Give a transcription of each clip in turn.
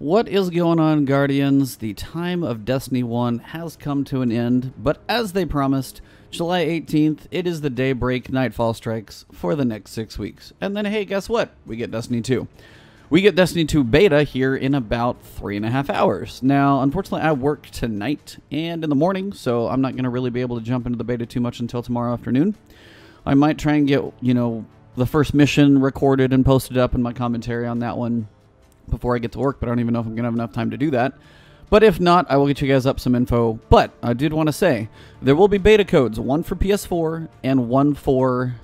What is going on, Guardians? The time of Destiny 1 has come to an end, but as they promised, July 18th, it is the daybreak Nightfall strikes for the next 6 weeks. And then, hey, guess what? We get Destiny 2. We get Destiny 2 beta here in about 3.5 hours. Now, unfortunately, I work tonight and in the morning, so I'm not going to really be able to jump into the beta too much until tomorrow afternoon. I might try and get, the first mission recorded and posted up in my commentary on that one before I get to work, but I don't even know if I'm going to have enough time to do that. But if not, I will get you guys up some info. But I did want to say, there will be beta codes, one for PS4 and one for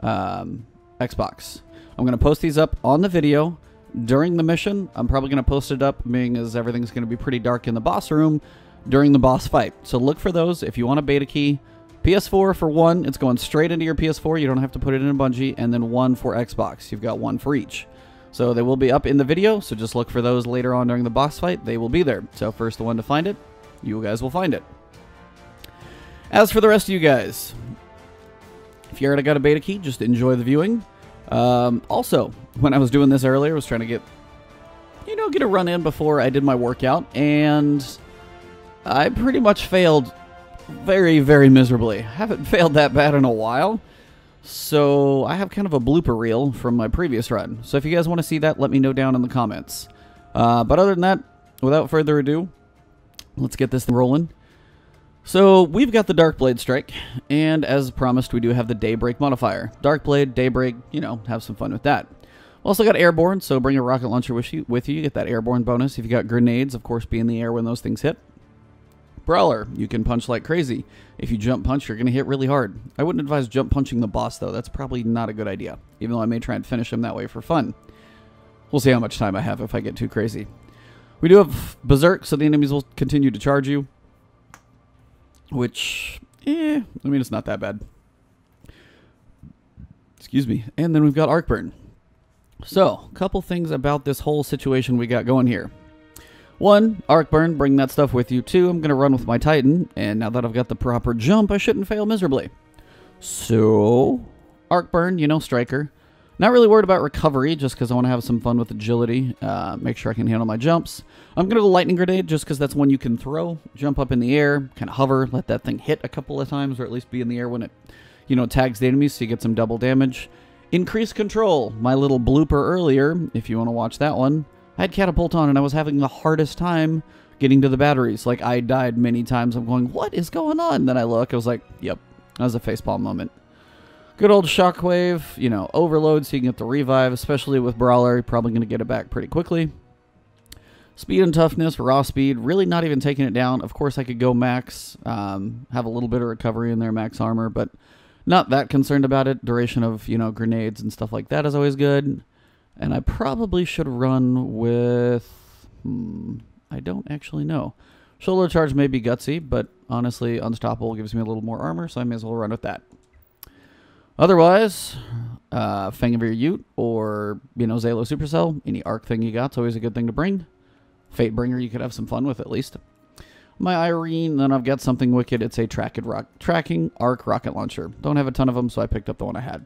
Xbox. I'm going to post these up on the video during the mission. I'm probably going to post it up, being as everything's going to be pretty dark in the boss room during the boss fight. So look for those if you want a beta key. PS4 for one, it's going straight into your PS4. You don't have to put it in a Bungie. And then one for Xbox. You've got one for each. So they will be up in the video, so just look for those later on during the boss fight. They will be there. So first the one to find it, you guys will find it. As for the rest of you guys, if you already got a beta key, just enjoy the viewing. Also, when I was doing this earlier, I was trying to get a run in before I did my workout, and I pretty much failed very, very miserably. I haven't failed that bad in a while. So I have kind of a blooper reel from my previous run. So if you guys want to see that, let me know down in the comments. But other than that, without further ado, let's get this thing rolling. So we've got the DarkBlade strike, and as promised, we do have the Daybreak modifier. DarkBlade, Daybreak, have some fun with that. Also got Airborne, so bring a rocket launcher with you. You get that Airborne bonus. If you got grenades, of course, be in the air when those things hit. Brawler, you can punch like crazy. If you jump punch, you're going to hit really hard. I wouldn't advise jump punching the boss, though. That's probably not a good idea, even though I may try and finish him that way for fun. We'll see how much time I have if I get too crazy. We do have Berserk, so the enemies will continue to charge you, which, it's not that bad. Excuse me. And then we've got Arcburn. So, a couple things about this whole situation we got going here. One, Arcburn, bring that stuff with you. Two, I'm going to run with my Titan, and now that I've got the proper jump, I shouldn't fail miserably. So, Arcburn, Striker. Not really worried about recovery, just because I want to have some fun with agility. Make sure I can handle my jumps. I'm going to go Lightning Grenade, just because that's one you can throw. Jump up in the air, kind of hover, let that thing hit a couple of times, or at least be in the air when it, tags the enemies, so you get some double damage. Increase Control, my little blooper earlier, if you want to watch that one. I had Catapult on, and I was having the hardest time getting to the batteries. Like, I died many times. I'm going, what is going on? Then I look. I was like, yep. That was a facepalm moment. Good old Shockwave. Overload so you can get the revive, especially with Brawler. You're probably going to get it back pretty quickly. Speed and Toughness, Raw Speed. Really not even taking it down. Of course, I could go max. Have a little bit of recovery in there, max armor. But not that concerned about it. Duration of, grenades and stuff like that is always good. And I probably should run with... I don't actually know. Shoulder Charge may be gutsy, but honestly, Unstoppable gives me a little more armor, so I may as well run with that. Otherwise, Fang of Your Ute or, Zalo Supercell, any arc thing you got, it's always a good thing to bring. Fatebringer you could have some fun with, at least. My Irene, then I've got something wicked. It's a tracking arc rocket launcher. Don't have a ton of them, so I picked up the one I had.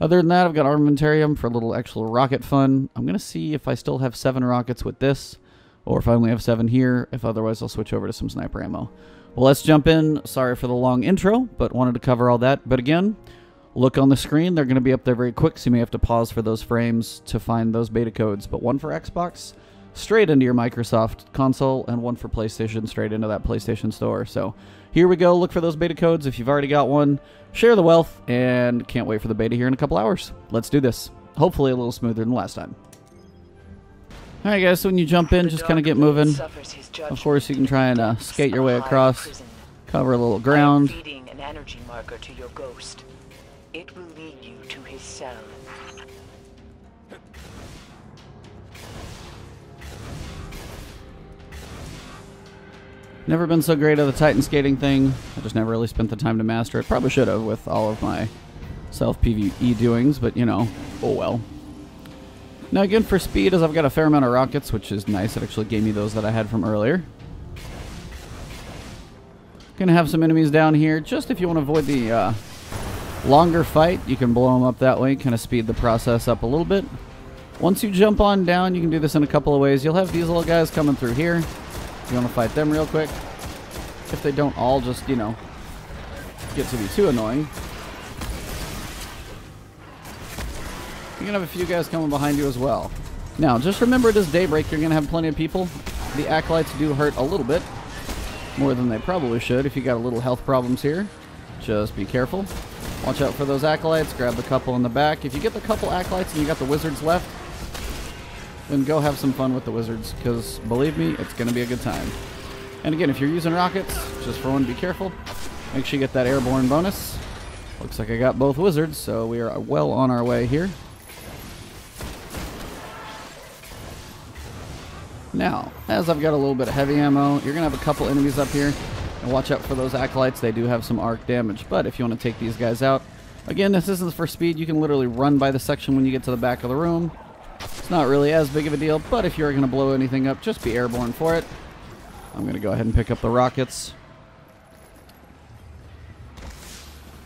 Other than that, I've got Armamentarium for a little extra rocket fun. I'm going to see if I still have 7 rockets with this, or if I only have 7 here. If otherwise, I'll switch over to some sniper ammo. Well, let's jump in. Sorry for the long intro, but wanted to cover all that. But again, look on the screen. They're going to be up there very quick, so you may have to pause for those frames to find those beta codes. But one for Xbox, straight into your Microsoft console, and one for PlayStation, straight into that PlayStation store. So here we go. Look for those beta codes. If you've already got one, share the wealth, and can't wait for the beta here in a couple hours. Let's do this. Hopefully a little smoother than last time. Alright guys, so when you jump in, just kind of get moving. Of course, you can try and skate your way across, cover a little ground. Feeding an energy marker to your ghost. It will lead you to his cell. Never been so great at the Titan skating thing. I just never really spent the time to master it. Probably should have with all of my self-PvE doings, but oh well. Now again, for speed, as I've got a fair amount of rockets, which is nice. It actually gave me those that I had from earlier. Gonna have some enemies down here. Just if you want to avoid the longer fight, you can blow them up that way. Kind of speed the process up a little bit. Once you jump on down, you can do this in a couple of ways. You'll have these little guys coming through here. You want to fight them real quick. If they don't all just, you know, get to be too annoying. You can have a few guys coming behind you as well. Now, just remember it is daybreak. You're going to have plenty of people. The acolytes do hurt a little bit. More than they probably should if you got a little health problems here. Just be careful. Watch out for those acolytes. Grab the couple in the back. If you get the couple acolytes and you got the wizards left, then go have some fun with the wizards, because believe me, it's going to be a good time. And again, if you're using rockets, just for one, be careful. Make sure you get that airborne bonus. Looks like I got both wizards, so we are well on our way here. Now, as I've got a little bit of heavy ammo, you're going to have a couple enemies up here. And watch out for those acolytes. They do have some arc damage. But if you want to take these guys out, again, this isn't for speed. You can literally run by the section when you get to the back of the room. It's not really as big of a deal, but if you're going to blow anything up, just be airborne for it. I'm going to go ahead and pick up the rockets.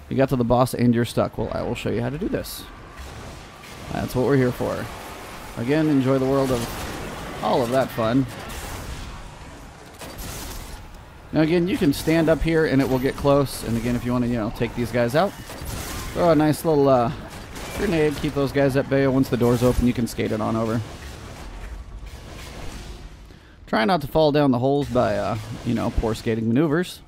You got to the boss and you're stuck. Well, I will show you how to do this. That's what we're here for. Again, enjoy the world of all of that fun. Now again, you can stand up here and it will get close. And again, if you want to, you know, take these guys out, throw a nice little grenade, keep those guys at bay. Once the door's open, you can skate it on over. Try not to fall down the holes by, you know, poor skating maneuvers.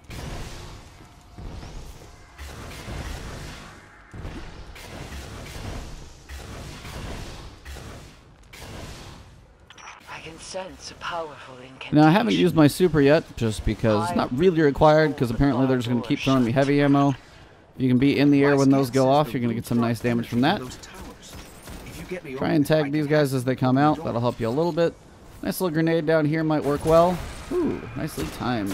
Sense a powerful incantation. Now, I haven't used my super yet, just because it's not really required, because apparently they're just going to keep throwing me heavy ammo. If you can be in the air when those go off, you're going to get some nice damage from that. Try and tag these guys as they come out. That'll help you a little bit. Nice little grenade down here might work well. Ooh, nicely timed.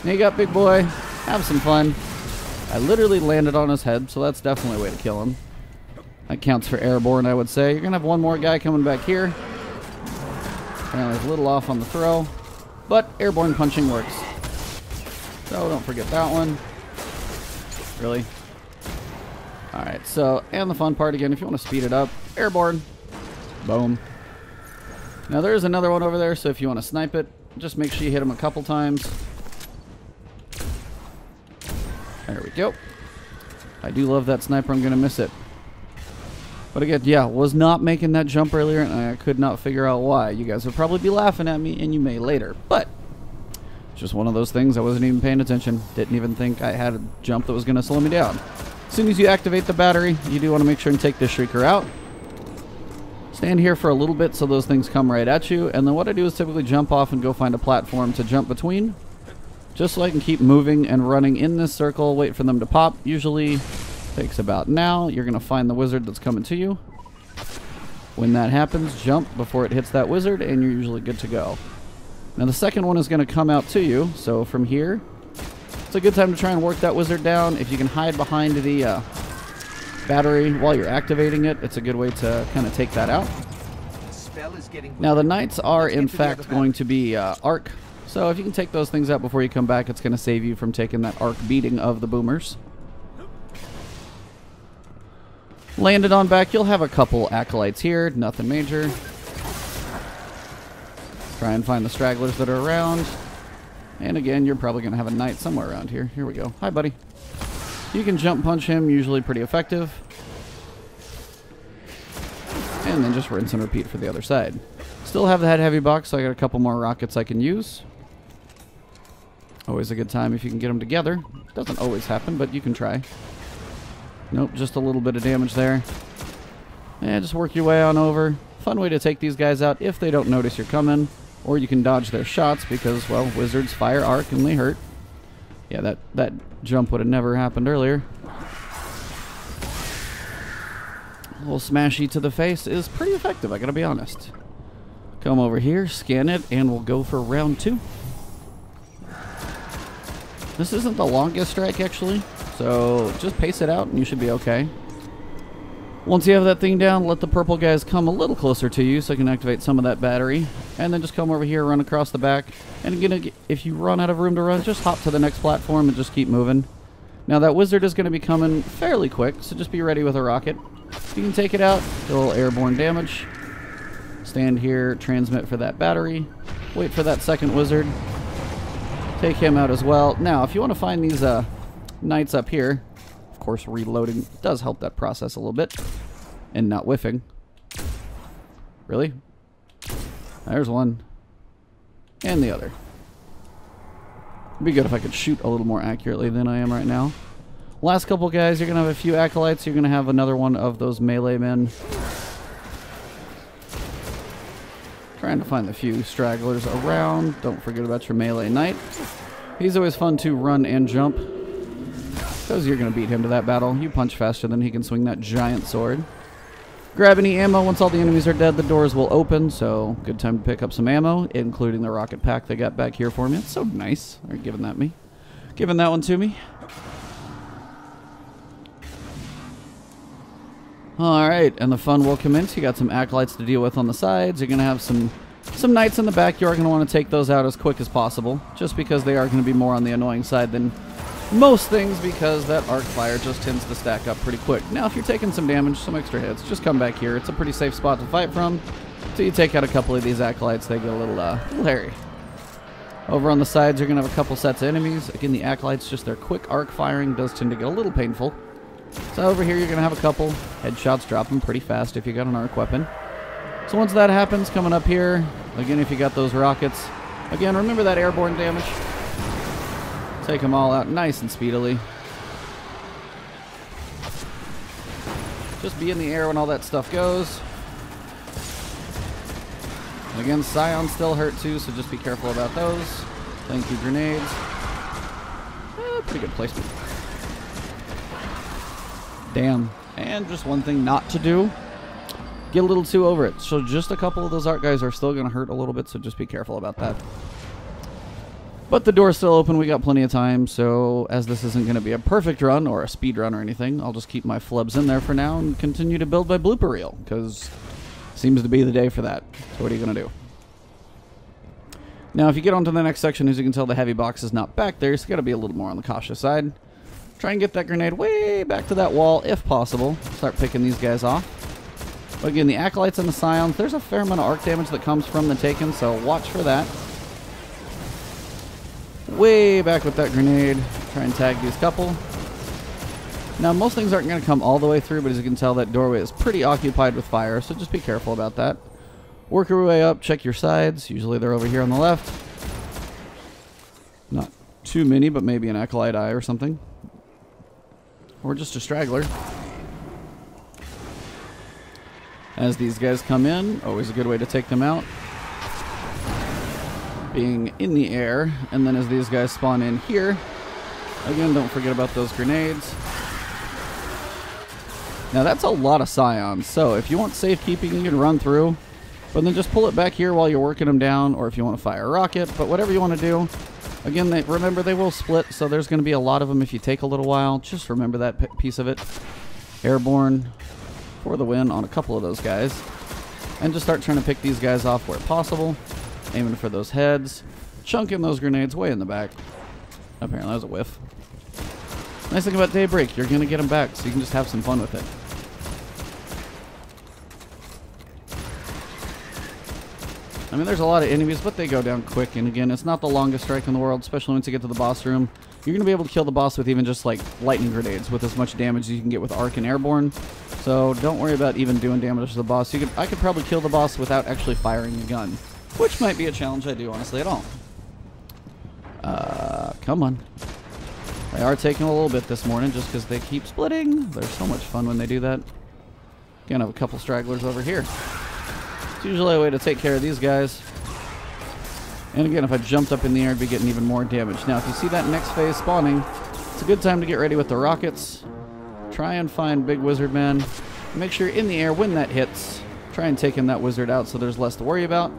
Now you got big boy. Have some fun. I literally landed on his head, so that's definitely a way to kill him. That counts for airborne, I would say. You're going to have one more guy coming back here. Apparently it's a little off on the throw, but airborne punching works. So don't forget that one. Really? Alright, so, and the fun part again, if you want to speed it up, airborne. Boom. Now there's another one over there, so if you want to snipe it, just make sure you hit him a couple times. There we go. I do love that sniper, I'm going to miss it. But again, yeah, was not making that jump earlier, and I could not figure out why. You guys would probably be laughing at me, and you may later. But it's just one of those things. I wasn't even paying attention. Didn't even think I had a jump that was going to slow me down. As soon as you activate the battery, you do want to make sure and take this Shrieker out. Stand here for a little bit so those things come right at you. And then what I do is typically jump off and go find a platform to jump between. Just so I can keep moving and running in this circle, wait for them to pop. Usually takes about now. You're going to find the wizard that's coming to you. When that happens, jump before it hits that wizard, and you're usually good to go. Now the second one is going to come out to you, so from here, it's a good time to try and work that wizard down. If you can hide behind the battery while you're activating it, it's a good way to kind of take that out. Now the knights are in fact going to be arc, so if you can take those things out before you come back, it's going to save you from taking that arc beating of the boomers. Landed on back, you'll have a couple acolytes here, nothing major. Try and find the stragglers that are around. And again, you're probably going to have a knight somewhere around here. Here we go. Hi, buddy. You can jump punch him, usually pretty effective. And then just rinse and repeat for the other side. Still have that heavy box, so I got a couple more rockets I can use. Always a good time if you can get them together. Doesn't always happen, but you can try. Nope, just a little bit of damage there. Yeah, just work your way on over. Fun way to take these guys out if they don't notice you're coming. Or you can dodge their shots because, well, wizards fire arc and they hurt. Yeah, that jump would have never happened earlier. A little smashy to the face is pretty effective, I gotta be honest. Come over here, scan it, and we'll go for round 2. This isn't the longest strike, actually. So just pace it out and you should be okay. Once you have that thing down, let the purple guys come a little closer to you so I can activate some of that battery. And then just come over here, run across the back. And again, if you run out of room to run, just hop to the next platform and just keep moving. Now that wizard is going to be coming fairly quick, so just be ready with a rocket. You can take it out, a little airborne damage. stand here, transmit for that battery, wait for that second wizard, take him out as well. Now, if you want to find these knights up here, of course, reloading does help that process a little bit, and not whiffing. Really? There's one. And the other. It'd be good if I could shoot a little more accurately than I am right now. Last couple guys, you're going to have a few acolytes. You're going to have another one of those melee men. Trying to find the few stragglers around. Don't forget about your melee knight. He's always fun to run and jump, because you're going to beat him to that battle. You punch faster than he can swing that giant sword. Grab any ammo. Once all the enemies are dead, the doors will open, so good time to pick up some ammo, including the rocket pack they got back here for me. It's so nice. They're giving that one to me. Alright, and the fun will commence. You got some acolytes to deal with on the sides. You're going to have some knights in the back. You are going to want to take those out as quick as possible, just because they are going to be more on the annoying side than most things, because that arc fire just tends to stack up pretty quick. Now, if you're taking some damage, some extra hits, just come back here. It's a pretty safe spot to fight from. So you take out a couple of these acolytes, they get a little hairy. Over on the sides, you're going to have a couple sets of enemies. Again, the acolytes, just their quick arc firing does tend to get a little painful. So over here, you're going to have a couple. Headshots drop them pretty fast if you got an arc weapon. So once that happens, coming up here, again, if you got those rockets, again, remember that airborne damage. Take them all out nice and speedily. Just be in the air when all that stuff goes. And again, Scions still hurt too, so just be careful about those. Thank you, grenades. Pretty good placement. Damn. And just one thing not to do. Get a little too over it. So just a couple of those arc guys are still going to hurt a little bit, so just be careful about that. But the door's still open. We got plenty of time, so as this isn't going to be a perfect run or a speed run or anything, I'll just keep my flubs in there for now and continue to build my blooper reel, because seems to be the day for that. So what are you going to do? Now, if you get onto the next section, as you can tell, the heavy box is not back there, so you got to be a little more on the cautious side. Try and get that grenade way back to that wall, if possible. Start picking these guys off. But again, the acolytes and the scions, there's a fair amount of arc damage that comes from the taken, so watch for that. Way back with that grenade. Try and tag these couple. Now, most things aren't going to come all the way through, but as you can tell, that doorway is pretty occupied with fire, so just be careful about that. Work your way up, check your sides. Usually they're over here on the left. Not too many, but maybe an acolyte eye or something. Or just a straggler. As these guys come in, always a good way to take them out. Being in the air, and then as these guys spawn in here, again, don't forget about those grenades. Now that's a lot of scions, so if you want safekeeping, you can run through, but then just pull it back here while you're working them down, or if you want to fire a rocket, but whatever you want to do. Again, remember they will split, so there's going to be a lot of them if you take a little while. Just remember that piece of it. Airborne for the win on a couple of those guys. And just start trying to pick these guys off where possible. Aiming for those heads. Chunking those grenades way in the back. Apparently that was a whiff. Nice thing about Daybreak, you're going to get them back, so you can just have some fun with it. I mean, there's a lot of enemies, but they go down quick. And again, it's not the longest strike in the world, especially once you get to the boss room. You're going to be able to kill the boss with even just like lightning grenades with as much damage as you can get with arc and airborne. So don't worry about even doing damage to the boss. I could probably kill the boss without actually firing a gun, which might be a challenge I do honestly at all. Come on. They are taking a little bit this morning just because they keep splitting. They're so much fun when they do that. Again, I have a couple stragglers over here. It's usually a way to take care of these guys. And again, if I jumped up in the air, I'd be getting even more damage. Now, if you see that next phase spawning, it's a good time to get ready with the rockets. Try and find Big Wizard Man. Make sure you're in the air when that hits. Try and take that wizard out so there's less to worry about.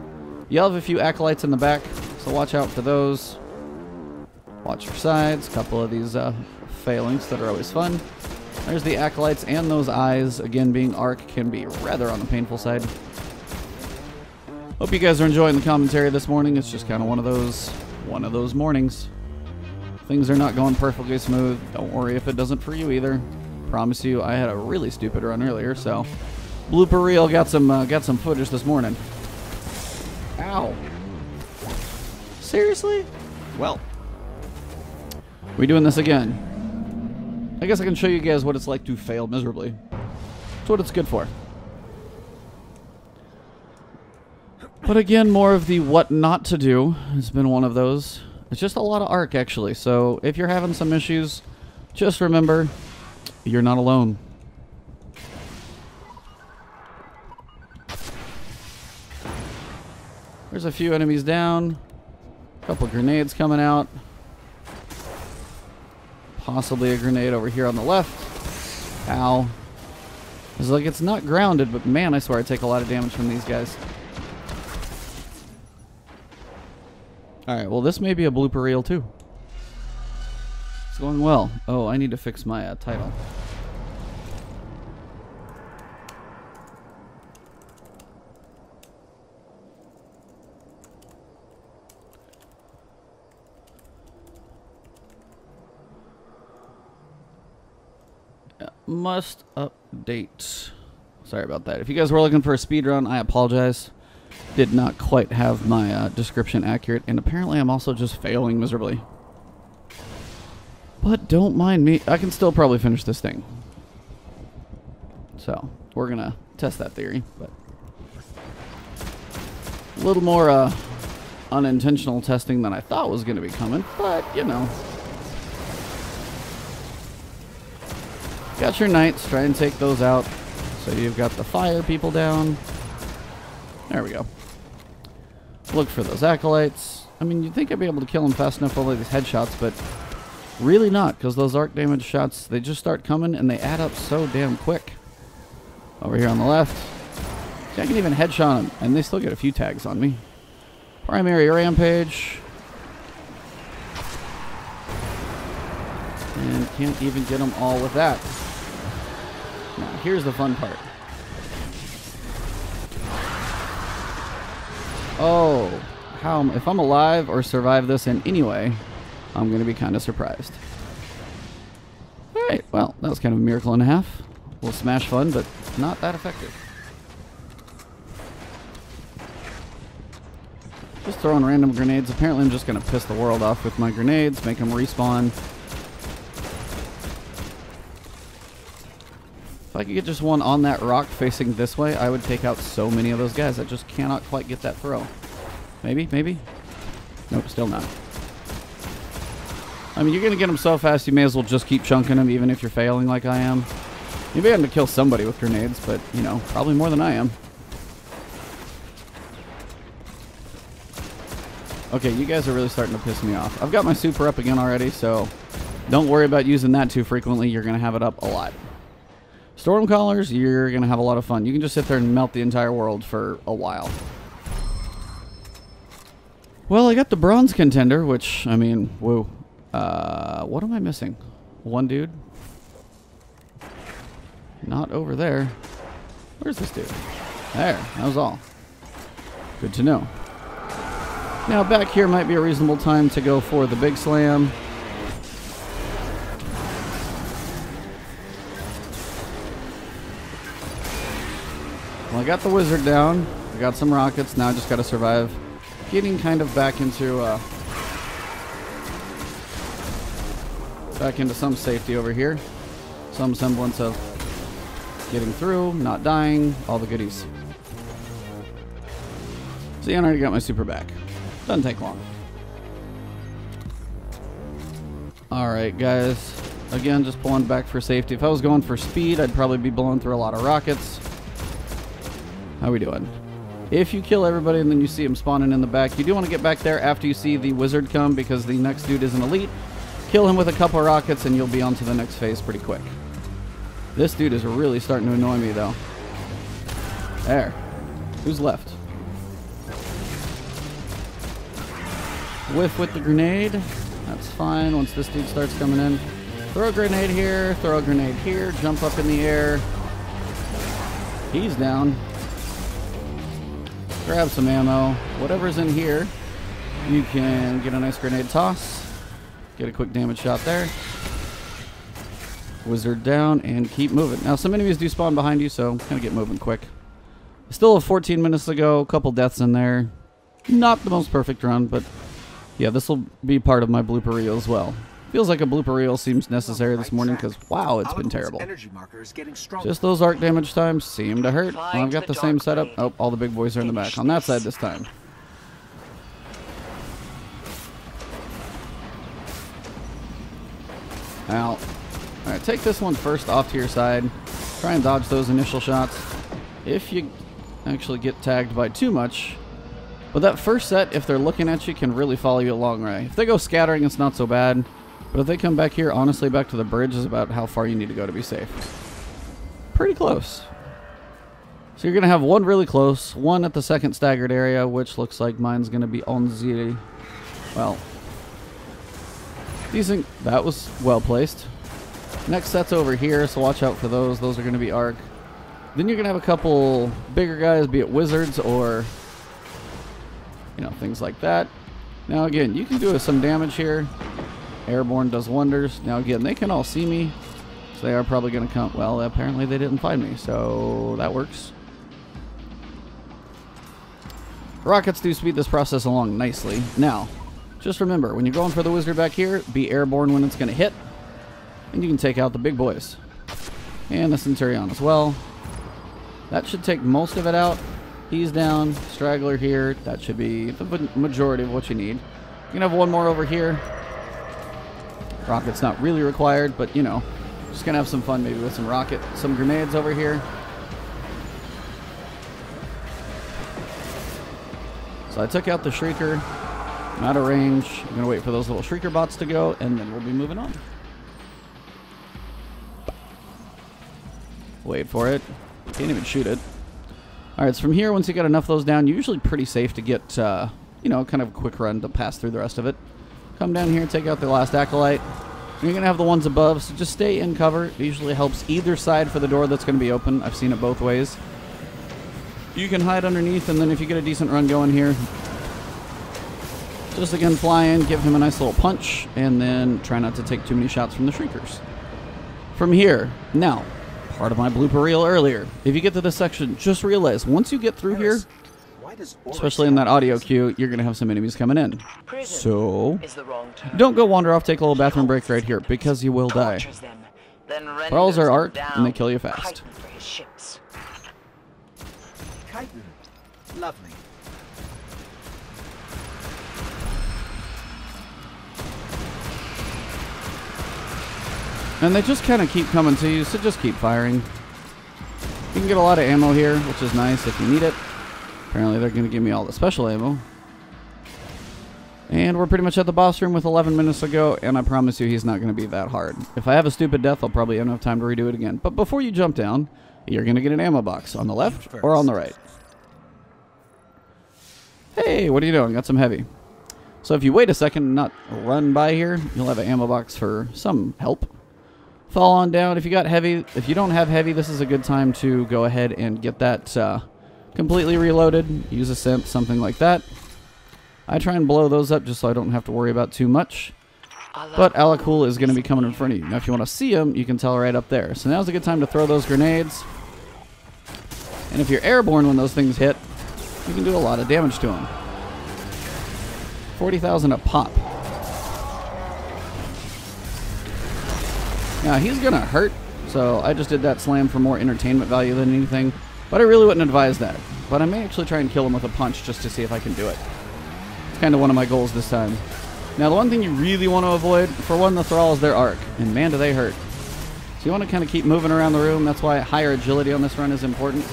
You'll have a few acolytes in the back, so watch out for those. Watch your sides. A couple of these phalanx that are always fun. There's the acolytes and those eyes. Again, being arc can be rather on the painful side. Hope you guys are enjoying the commentary this morning. It's just kind of one of those mornings. Things are not going perfectly smooth. Don't worry if it doesn't for you either. Promise you, I had a really stupid run earlier, so blooper reel got some footage this morning. Ow. Seriously? Well. We doing this again. I guess I can show you guys what it's like to fail miserably. That's what it's good for. But again, more of the what not to do has been one of those. It's just a lot of arc, actually. So if you're having some issues, just remember, you're not alone. There's a few enemies down. A couple grenades coming out. Possibly a grenade over here on the left. Ow. It's like it's not grounded, but man, I swear I take a lot of damage from these guys. Alright, well this may be a blooper reel too. It's going well. Oh, I need to fix my title. Must update. Sorry about that. If you guys were looking for a speed run, I apologize. Did not quite have my description accurate, and apparently I'm also just failing miserably. But don't mind me. I can still probably finish this thing. So, we're going to test that theory, but a little more unintentional testing than I thought was going to be coming, but, you know. Got your knights, try and take those out. So you've got the fire people down. There we go. Look for those acolytes. I mean, you'd think I'd be able to kill them fast enough with all these headshots, but really not, because those arc damage shots, they just start coming and they add up so damn quick. Over here on the left. See, I can even headshot them, and they still get a few tags on me. Primary rampage. And can't even get them all with that. Now, here's the fun part. Oh, if I'm alive or survive this in any way, I'm going to be kind of surprised. Alright, well, that was kind of a miracle and a half. A little smash fun, but not that effective. Just throwing random grenades. Apparently I'm just going to piss the world off with my grenades, make them respawn. If I could get just one on that rock facing this way, I would take out so many of those guys. I just cannot quite get that throw. Maybe, maybe? Nope, still not. I mean, you're going to get them so fast, you may as well just keep chunking them, even if you're failing like I am. You'll be able to kill somebody with grenades, but, you know, probably more than I am. Okay, you guys are really starting to piss me off. I've got my super up again already, so don't worry about using that too frequently. You're going to have it up a lot. Stormcallers, you're going to have a lot of fun. You can just sit there and melt the entire world for a while. Well, I got the bronze contender, which, I mean, whoa. What am I missing? One dude? Not over there. Where's this dude? There, that was all. Good to know. Now, back here might be a reasonable time to go for the big slam. Well, I got the wizard down. I got some rockets. Now I just got to survive. Getting kind of back into some safety over here. Some semblance of getting through, not dying, all the goodies. See, I already got my super back. Doesn't take long. Alright, guys. Again, just pulling back for safety. If I was going for speed, I'd probably be blowing through a lot of rockets. How we doing? If you kill everybody and then you see them spawning in the back, you do want to get back there after you see the wizard come, because the next dude is an elite. Kill him with a couple of rockets and you'll be on to the next phase pretty quick. This dude is really starting to annoy me, though. There. Who's left? Whiff with the grenade. That's fine once this dude starts coming in. Throw a grenade here, throw a grenade here, jump up in the air. He's down. Grab some ammo. Whatever's in here, you can get a nice grenade toss. Get a quick damage shot there. Wizard down and keep moving. Now, some enemies do spawn behind you, so kind of get moving quick. Still have 14 minutes to go. A couple deaths in there. Not the most perfect run, but yeah, this will be part of my blooper reel as well. Feels like a blooper reel seems necessary this morning because, wow, it's been terrible. Just those arc damage times seem to hurt. Well, I've got the same setup. Oh, all the big boys are in the back. On that side this time. Now, alright, take this one first off to your side. Try and dodge those initial shots. If you actually get tagged by too much. But that first set, if they're looking at you, can really follow you a long way. If they go scattering, it's not so bad. But if they come back here, honestly, back to the bridge is about how far you need to go to be safe. Pretty close. So you're going to have one really close, one at the second staggered area, which looks like mine's going to be on the... Well, decent. That was well placed. Next set's over here, so watch out for those. Those are going to be arc. Then you're going to have a couple bigger guys, be it wizards or, you know, things like that. Now, again, you can do some damage here. Airborne does wonders. Now, again, they can all see me, so they are probably going to come. Well, apparently they didn't find me, so that works. Rockets do speed this process along nicely. Now, just remember, when you're going for the wizard back here, be airborne when it's going to hit, and you can take out the big boys. And the Centurion as well. That should take most of it out. He's down. Straggler here. That should be the majority of what you need. You can have one more over here. Rocket's not really required, but, you know, just going to have some fun maybe with some grenades over here. So I took out the Shrieker. I'm out of range. I'm going to wait for those little Shrieker bots to go, and then we'll be moving on. Wait for it. Can't even shoot it. Alright, so from here, once you got enough of those down, you're usually pretty safe to get, you know, kind of a quick run to pass through the rest of it. Come down here, take out the last Acolyte. You're going to have the ones above, so just stay in cover. It usually helps either side for the door that's going to be open. I've seen it both ways. You can hide underneath, and then if you get a decent run going here, just again fly in, give him a nice little punch, and then try not to take too many shots from the Shriekers. From here, now, part of my blooper reel earlier, if you get to this section, just realize once you get through here, especially in that audio queue, you're going to have some enemies coming in. So, don't go wander off, take a little bathroom break right here, because you will die. Thralls are arc, and they kill you fast. Lovely. And they just kind of keep coming to you, so just keep firing. You can get a lot of ammo here, which is nice if you need it. Apparently they're going to give me all the special ammo. And we're pretty much at the boss room with 11 minutes to go, and I promise you he's not going to be that hard. If I have a stupid death, I'll probably have enough time to redo it again. But before you jump down, you're going to get an ammo box on the left or on the right. Hey, what are you doing? Got some heavy. So if you wait a second and not run by here, you'll have an ammo box for some help. Fall on down. If you got heavy, if you don't have heavy, this is a good time to go ahead and get that completely reloaded. Use a synth, something like that. I try and blow those up just so I don't have to worry about too much. But Alak'hul is going to be coming in front of you. Now if you want to see him, you can tell right up there. So now's a good time to throw those grenades. And if you're airborne when those things hit, you can do a lot of damage to them. 40,000 a pop. Now he's going to hurt, so I just did that slam for more entertainment value than anything. But I really wouldn't advise that. But I may actually try and kill him with a punch just to see if I can do it. It's kind of one of my goals this time. Now the one thing you really want to avoid, for one, the Thralls, their arc. And man, do they hurt. So you want to kind of keep moving around the room. That's why higher agility on this run is important.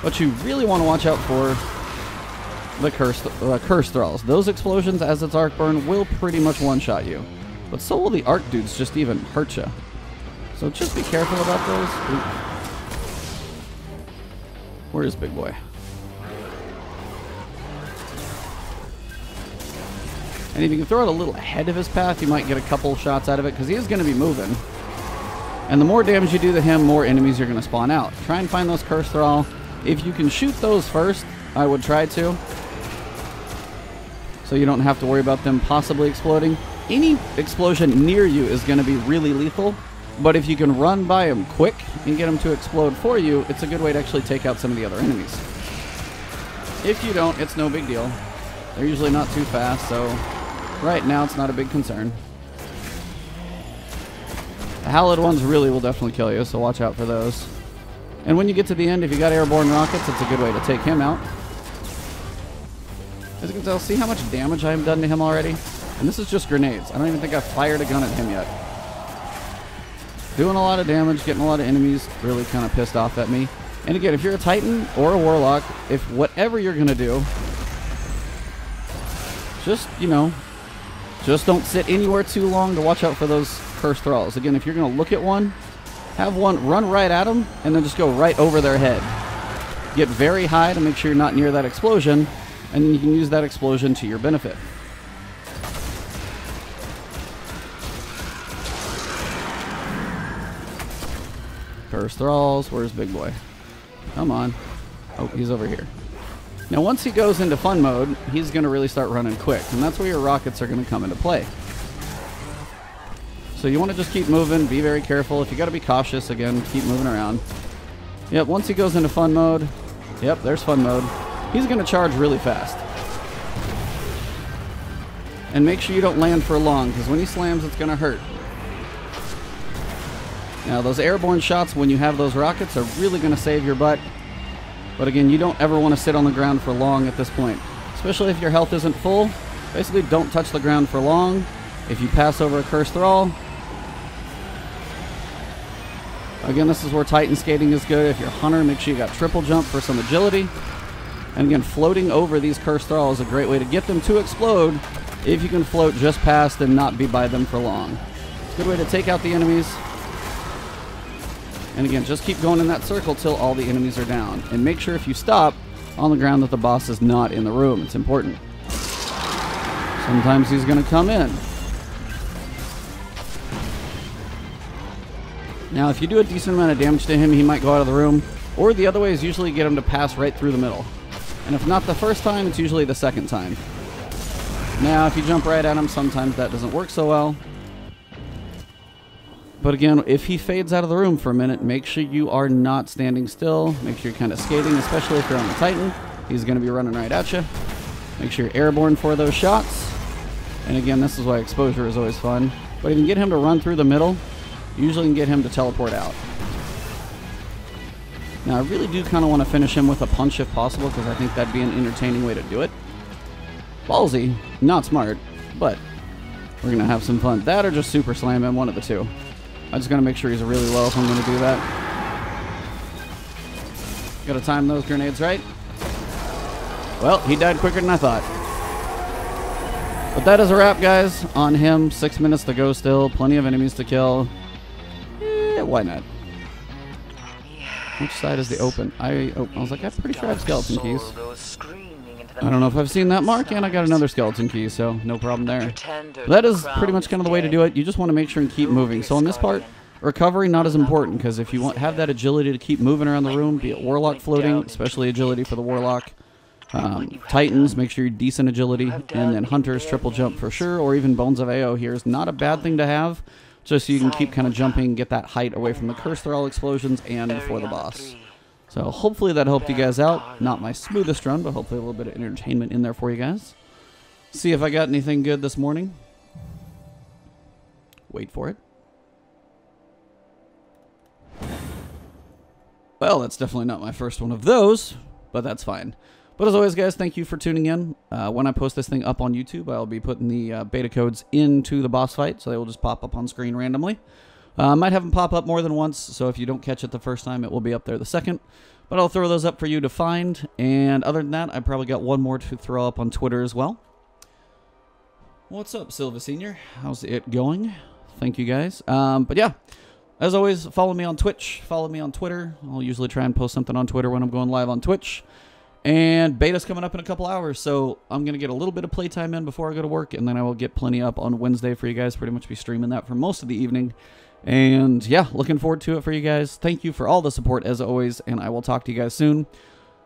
What you really want to watch out for, the curse Thralls. Those explosions as it's arc burn will pretty much one-shot you. But so will the arc dudes just even hurt you. So just be careful about those. Ooh. Where is Big Boy? And if you can throw it a little ahead of his path, you might get a couple shots out of it, because he is going to be moving. And the more damage you do to him, more enemies you're going to spawn out. Try and find those Curse Thrall. If you can shoot those first, I would try to. So you don't have to worry about them possibly exploding. Any explosion near you is going to be really lethal. But if you can run by them quick and get them to explode for you, it's a good way to actually take out some of the other enemies. If you don't, it's no big deal. They're usually not too fast, so right now it's not a big concern. The Hallowed ones really will definitely kill you, so watch out for those. And when you get to the end, if you got airborne rockets, it's a good way to take him out. As you can tell, see how much damage I've done to him already? And this is just grenades. I don't even think I've fired a gun at him yet. Doing a lot of damage, getting a lot of enemies really kind of pissed off at me. And again, if you're a Titan or a Warlock, if whatever you're going to do, just, you know, just don't sit anywhere too long to watch out for those cursed thralls. Again, if you're going to look at one, have one run right at them and then just go right over their head. Get very high to make sure you're not near that explosion, and then you can use that explosion to your benefit. Cursed thralls, where's Big Boy? Come on. Oh, he's over here. Now, once he goes into fun mode, he's going to really start running quick, and that's where your rockets are going to come into play. So you want to just keep moving, be very careful. If you got to be cautious, again, keep moving around. Yep, once he goes into fun mode, yep, there's fun mode. He's going to charge really fast. And make sure you don't land for long, because when he slams, it's going to hurt. Now, those airborne shots, when you have those rockets, are really going to save your butt. But again, you don't ever want to sit on the ground for long at this point. Especially if your health isn't full. Basically, don't touch the ground for long. If you pass over a cursed thrall. Again, this is where Titan skating is good. If you're a hunter, make sure you got triple jump for some agility. And again, floating over these cursed thralls is a great way to get them to explode if you can float just past and not be by them for long. It's a good way to take out the enemies. And again, just keep going in that circle till all the enemies are down. And make sure if you stop on the ground that the boss is not in the room. It's important. Sometimes he's going to come in. Now, if you do a decent amount of damage to him, he might go out of the room. Or the other way is usually get him to pass right through the middle. And if not the first time, it's usually the second time. Now, if you jump right at him, sometimes that doesn't work so well. But again, if he fades out of the room for a minute, make sure you are not standing still. Make sure you're kind of skating, especially if you're on the Titan. He's going to be running right at you. Make sure you're airborne for those shots. And again, this is why exposure is always fun. But if you can get him to run through the middle, you usually can get him to teleport out. Now, I really do kind of want to finish him with a punch if possible, because I think that'd be an entertaining way to do it. Ballsy, not smart, but we're going to have some fun. That or just super slam him, one of the two. I just got to make sure he's really low if I'm going to do that. Got to time those grenades right. Well, he died quicker than I thought. But that is a wrap, guys, on him. 6 minutes to go still. Plenty of enemies to kill. Why not? Which side is the open? I was like, I'm pretty sure I have skeleton keys. I don't know if I've seen that mark, and I got another skeleton key, so no problem there. That is pretty much kind of the way to do it. You just want to make sure and keep moving. So on this part, recovery not as important, because if you have that agility to keep moving around the room, be it Warlock floating, especially agility for the Warlock. Titans, make sure you're decent agility, and then Hunters, triple jump for sure, or even Bones of AO here is not a bad thing to have, just so you can keep kind of jumping, get that height away from the Curse Thrall explosions and before the boss. So hopefully that helped you guys out. Not my smoothest run, but hopefully a little bit of entertainment in there for you guys. See if I got anything good this morning. Wait for it. Well, that's definitely not my first one of those, but that's fine. But as always, guys, thank you for tuning in. When I post this thing up on YouTube, I'll be putting the beta codes into the boss fight, so they will just pop up on screen randomly. Might have them pop up more than once, so if you don't catch it the first time, it will be up there the second. But I'll throw those up for you to find. And other than that, I probably got one more to throw up on Twitter as well. What's up, Silva Senior? How's it going? Thank you, guys. But yeah, as always, follow me on Twitch. Follow me on Twitter. I'll usually try and post something on Twitter when I'm going live on Twitch. And beta's coming up in a couple hours, so I'm going to get a little bit of playtime in before I go to work, and then I will get plenty up on Wednesday for you guys. Pretty much be streaming that for most of the evening. And yeah, looking forward to it for you guys. Thank you for all the support as always, and I will talk to you guys soon.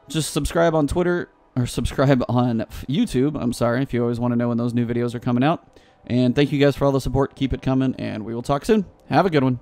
Just subscribe on Twitter, or subscribe on YouTube, I'm sorry, if you always want to know when those new videos are coming out. And thank you guys for all the support. Keep it coming, and we will talk soon. Have a good one.